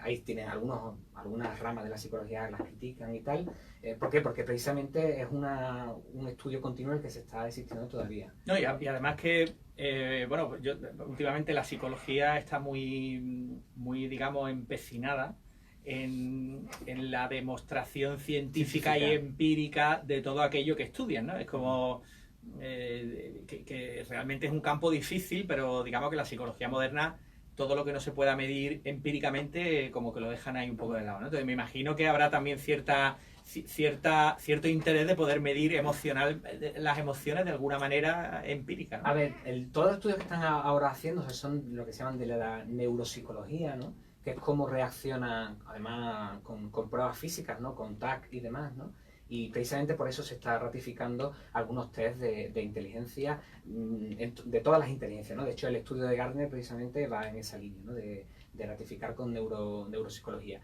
Ahí tienen algunas ramas de la psicología que las critican y tal. ¿Por qué? Porque precisamente es un estudio continuo el que se está existiendo todavía. No, y además que, últimamente la psicología está muy, muy, digamos, empecinada en la demostración científica y empírica de todo aquello que estudian, ¿no? Es como que realmente es un campo difícil, pero digamos que la psicología moderna, todo lo que no se pueda medir empíricamente, como que lo dejan ahí un poco de lado, ¿no? Entonces me imagino que habrá también cierto interés de poder medir las emociones de alguna manera empírica, ¿no? A ver, todos los estudios que están ahora haciendo son lo que se llaman de la neuropsicología, ¿no? Que es cómo reacciona, además, con pruebas físicas, ¿no? Con TAC y demás, ¿no? Y precisamente por eso se está ratificando algunos test de inteligencia, de todas las inteligencias, ¿no? De hecho, el estudio de Gardner precisamente va en esa línea, ¿no? De ratificar con neuropsicología.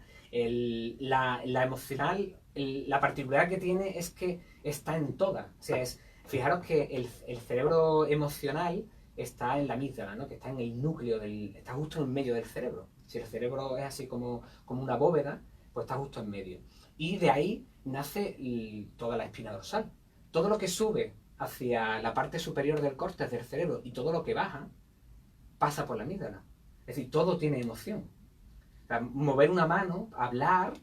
La emocional, la particularidad que tiene es que está en todas. O sea, fijaros que el cerebro emocional está en la amígdala, ¿no? Que está en el núcleo, está justo en medio del cerebro. Si el cerebro es así como una bóveda, pues está justo en medio. Y de ahí nace toda la espina dorsal. Todo lo que sube hacia la parte superior del córtex del cerebro y todo lo que baja pasa por la amígdala. Es decir, todo tiene emoción. O sea, mover una mano, hablar,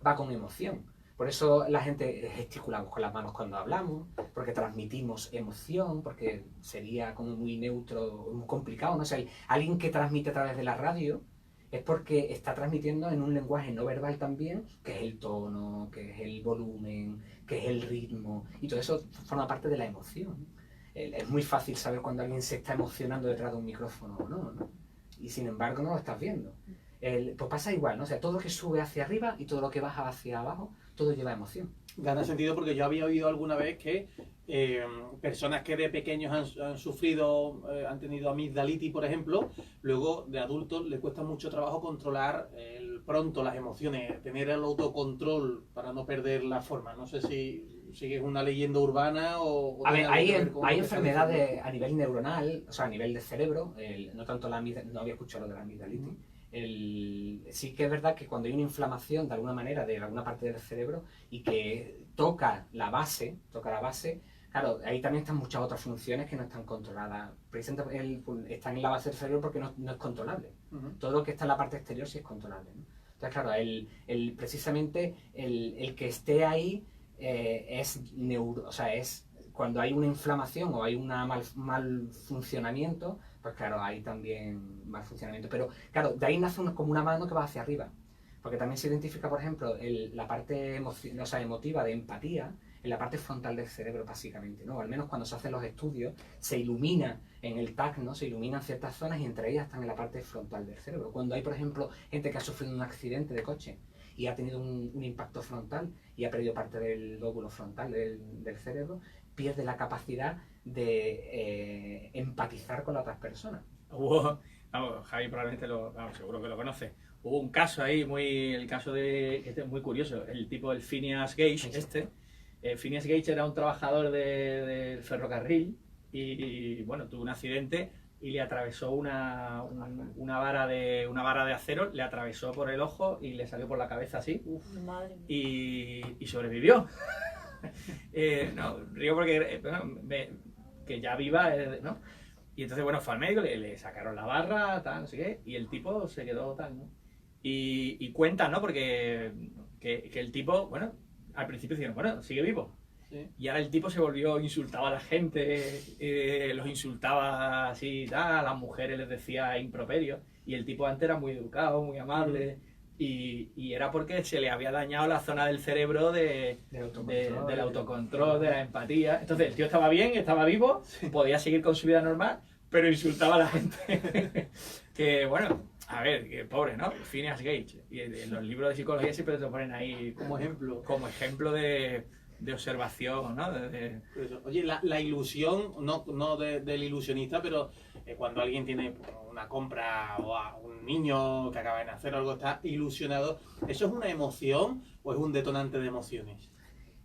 va con emoción. Por eso la gente gesticulamos con las manos cuando hablamos, porque transmitimos emoción, porque sería como muy neutro, muy complicado, ¿no? O sea, alguien que transmite a través de la radio es porque está transmitiendo en un lenguaje no verbal también, que es el tono, que es el volumen, que es el ritmo, y todo eso forma parte de la emoción. Es muy fácil saber cuando alguien se está emocionando detrás de un micrófono o no, ¿no? Y sin embargo no lo estás viendo. Pues pasa igual, ¿no? O sea, todo lo que sube hacia arriba y todo lo que baja hacia abajo, todo lleva emoción. Gana sentido porque yo había oído alguna vez que personas que de pequeños han sufrido, han tenido amigdalitis, por ejemplo, luego de adultos les cuesta mucho trabajo controlar pronto las emociones, tener el autocontrol para no perder la forma. No sé si es una leyenda urbana o... A ver, hay enfermedades a nivel neuronal, o sea, a nivel de cerebro, no tanto no había escuchado lo de la amigdalitis. Sí que es verdad que cuando hay una inflamación de alguna manera de alguna parte del cerebro y que toca la base, claro, ahí también están muchas otras funciones que no están controladas. Precisamente están en la base del cerebro porque no es controlable. Todo lo que está en la parte exterior sí es controlable, ¿no? Entonces, claro, precisamente el que esté ahí es cuando hay una inflamación o hay un mal funcionamiento, pues claro, hay también mal funcionamiento. Pero claro, de ahí nace como una mano que va hacia arriba. Porque también se identifica, por ejemplo, la parte emotiva de empatía en la parte frontal del cerebro, básicamente, ¿no? Al menos cuando se hacen los estudios, se ilumina en el TAC, ¿no? Se iluminan ciertas zonas y entre ellas están en la parte frontal del cerebro. Cuando hay, por ejemplo, gente que ha sufrido un accidente de coche y ha tenido un impacto frontal y ha perdido parte del lóbulo frontal del cerebro, pierde la capacidad de empatizar con las otras personas. Javi probablemente seguro que lo conoce. Hubo un caso ahí, el caso es muy curioso, el tipo del Phineas Gage, Phineas Gage era un trabajador del ferrocarril y bueno, tuvo un accidente y le atravesó una vara de acero, le atravesó por el ojo y le salió por la cabeza así. Madre mía. Y sobrevivió. No, río porque, bueno, que ya viva, ¿no? Y entonces, bueno, fue al médico, le sacaron la barra, tal, no sé qué, y el tipo se quedó tal, ¿no? Y cuenta, ¿no? Porque que el tipo, bueno, al principio dijeron, bueno, sigue vivo. Sí. Y ahora el tipo se volvió, insultaba a la gente, los insultaba así, tal, a las mujeres les decía improperios. Y el tipo antes era muy educado, muy amable. Y era porque se le había dañado la zona del cerebro del autocontrol, de la empatía. Entonces el tío estaba bien, estaba vivo, podía seguir con su vida normal, pero insultaba a la gente. Que bueno, a ver, que pobre, ¿no? Phineas Gage. Y en los libros de psicología siempre te lo ponen ahí Como ejemplo. como ejemplo de observación, ¿no? Oye, la ilusión, no del ilusionista, pero cuando alguien tiene una compra o a un niño que acaba de nacer o algo está ilusionado, ¿eso es una emoción o es un detonante de emociones?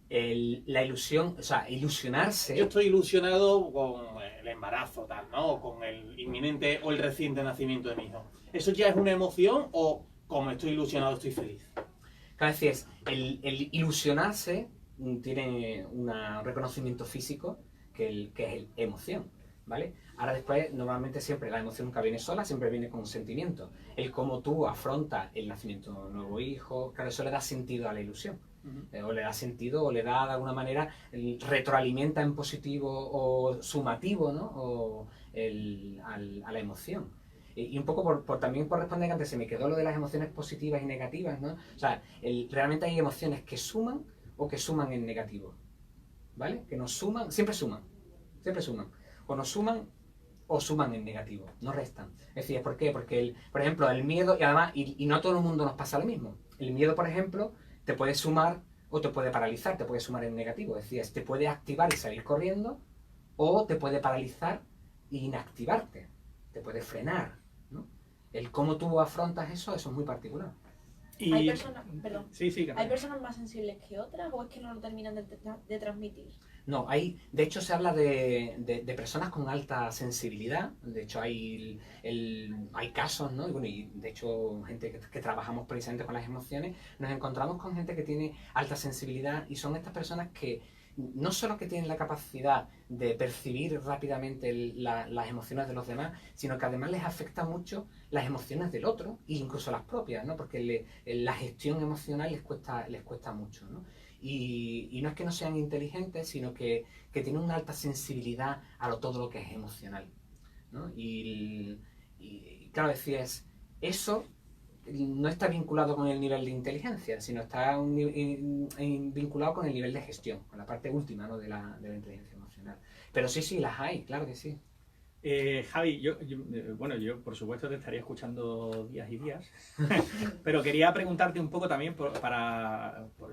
La ilusión, o sea, ilusionarse. Yo estoy ilusionado con el embarazo, tal, ¿no? O con el inminente o el reciente nacimiento de mi hijo. ¿Eso ya es una emoción o como estoy ilusionado estoy feliz? Cada vez es, el ilusionarse tiene un reconocimiento físico que es el emoción, ¿vale? Ahora después, normalmente siempre la emoción nunca viene sola, siempre viene con sentimiento. El cómo tú afrontas el nacimiento de un nuevo hijo, claro, eso le da sentido a la ilusión. O le da sentido, o le da de alguna manera, retroalimenta en positivo o sumativo, ¿no? A la emoción. Y un poco también por responder que antes se me quedó lo de las emociones positivas y negativas, ¿no? O sea, realmente hay emociones que suman o que suman en negativo, ¿vale? Que nos suman, siempre suman. O nos suman o suman en negativo, no restan. Es decir, ¿por qué? Porque, por ejemplo, el miedo, y además, y no a todo el mundo nos pasa lo mismo. El miedo, por ejemplo, te puede sumar o te puede paralizar, te puede sumar en negativo. Es decir, te puede activar y salir corriendo, o te puede paralizar e inactivarte. Te puede frenar, ¿no? El cómo tú afrontas eso es muy particular. Y... Hay personas, perdón, Sí, claro. ¿hay personas más sensibles que otras o es que no lo terminan de transmitir? No, de hecho se habla de personas con alta sensibilidad. De hecho hay casos, ¿no? Y, bueno, y de hecho gente que trabajamos precisamente con las emociones, nos encontramos con gente que tiene alta sensibilidad y son estas personas que no solo que tienen la capacidad de percibir rápidamente las emociones de los demás, sino que además les afecta mucho las emociones del otro e incluso las propias, ¿no? Porque la gestión emocional les cuesta mucho, ¿no? Y no es que no sean inteligentes, sino que tienen una alta sensibilidad a todo lo que es emocional, ¿no? Y claro, decías, eso no está vinculado con el nivel de inteligencia, sino está vinculado con el nivel de gestión, con la parte última, ¿no? de la inteligencia emocional. Pero sí, las hay, claro que sí. Javi, yo por supuesto te estaría escuchando días y días, pero quería preguntarte un poco también por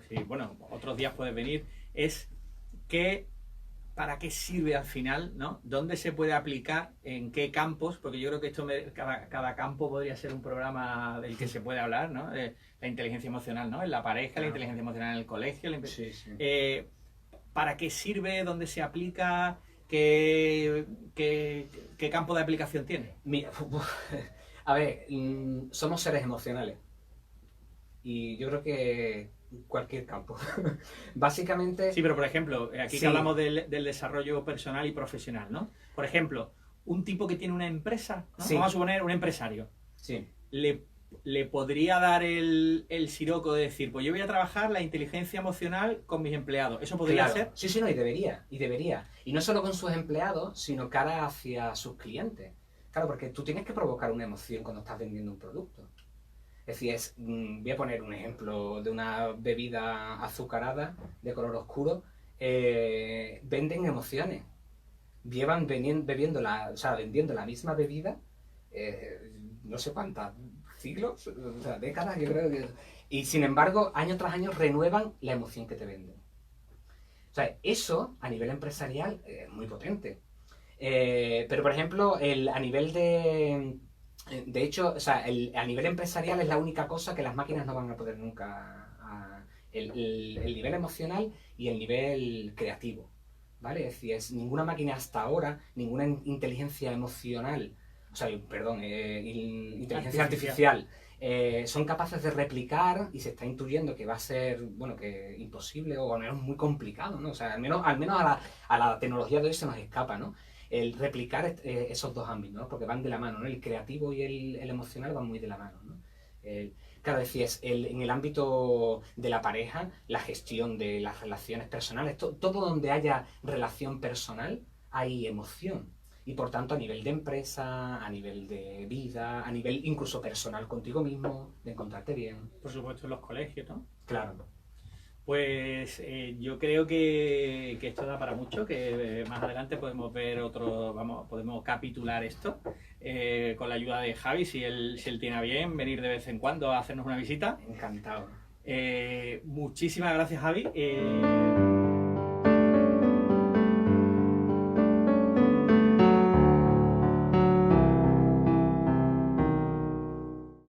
si, bueno, otros días puedes venir, es ¿para qué sirve al final, ¿no? ¿Dónde se puede aplicar? ¿En qué campos? Porque yo creo que cada campo podría ser un programa del que se puede hablar, ¿no? La inteligencia emocional, ¿no? En la pareja, la inteligencia emocional en el colegio. Sí. ¿Para qué sirve? ¿Dónde se aplica? ¿Qué campo de aplicación tiene? Mira, a ver, somos seres emocionales. Y yo creo que cualquier campo. Básicamente... Sí, pero por ejemplo, aquí Sí. que hablamos del desarrollo personal y profesional, ¿no? Por ejemplo, un tipo que tiene una empresa, ¿no? Sí. Vamos a suponer un empresario, Sí. le podría dar el siroco de decir, pues yo voy a trabajar la inteligencia emocional con mis empleados. ¿Eso podría Claro. ser? Sí, no, y debería. Y no solo con sus empleados, sino cara hacia sus clientes. Claro, porque tú tienes que provocar una emoción cuando estás vendiendo un producto. Es decir, voy a poner un ejemplo de una bebida azucarada de color oscuro. Venden emociones. Llevan vendiendo la misma bebida, no sé cuántas siglos, o sea, décadas, yo creo que... Y sin embargo, año tras año renuevan la emoción que te venden. O sea, eso a nivel empresarial es muy potente. Pero, por ejemplo, a nivel de hecho, o sea, a nivel empresarial es la única cosa que las máquinas no van a poder nunca. El nivel emocional y el nivel creativo, ¿vale? Es decir, ninguna máquina hasta ahora, ninguna inteligencia emocional o sea, perdón, inteligencia artificial, son capaces de replicar y se está intuyendo que va a ser, bueno, que imposible o al menos muy complicado, ¿no? O sea, al menos a la tecnología de hoy se nos escapa, ¿no? El replicar esos dos ámbitos, ¿no? Porque van de la mano, ¿no? El creativo y el emocional van muy de la mano, ¿no? Claro, decías, en el ámbito de la pareja, la gestión de las relaciones personales, todo donde haya relación personal, hay emoción. Y por tanto, a nivel de empresa, a nivel de vida, a nivel incluso personal contigo mismo, de encontrarte bien. Por supuesto, en los colegios, ¿no? Claro. Pues yo creo que esto da para mucho, que más adelante podemos ver podemos capitular esto con la ayuda de Javi, si él tiene a bien venir de vez en cuando a hacernos una visita. Encantado. Muchísimas gracias, Javi.